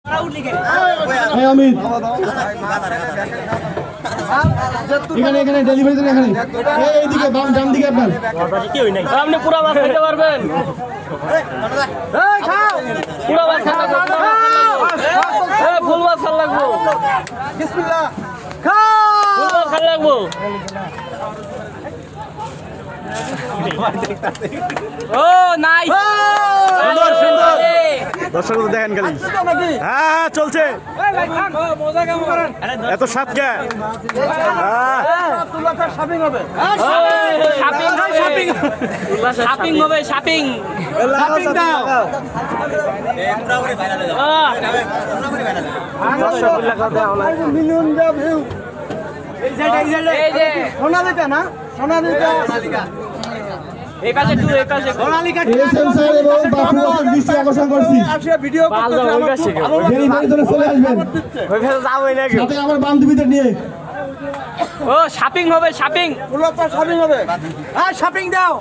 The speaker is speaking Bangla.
অমিত এখানে এখানে ডেলিভারি দেন এখানে এইদিকে বাম ডান দিকে আপনার আপনি পুরো মাছ খেতে পারবেন পুরো মাছ ফুল মাছ খাল লাগবো ফুল মাছ খাল লাগবো ও নাই সুন্দর সুন্দর দর্শক দেখেন খালি হ্যাঁ হ্যাঁ চলছে এত সাত কে শাপিং হবে শাপিং এই পাশে টু এই পাশে এসএম স্যার এবং বাপু আপনার দৃষ্টি আকর্ষণ করছি ভিডিও ডেলিভারি জন্য চলে আসবেন ওই পাশে যাবোই না সাথে আমার বান্ধবীদের নিয়ে ও শাপিং হবে শাপিং শপিং হবে শপিং দাও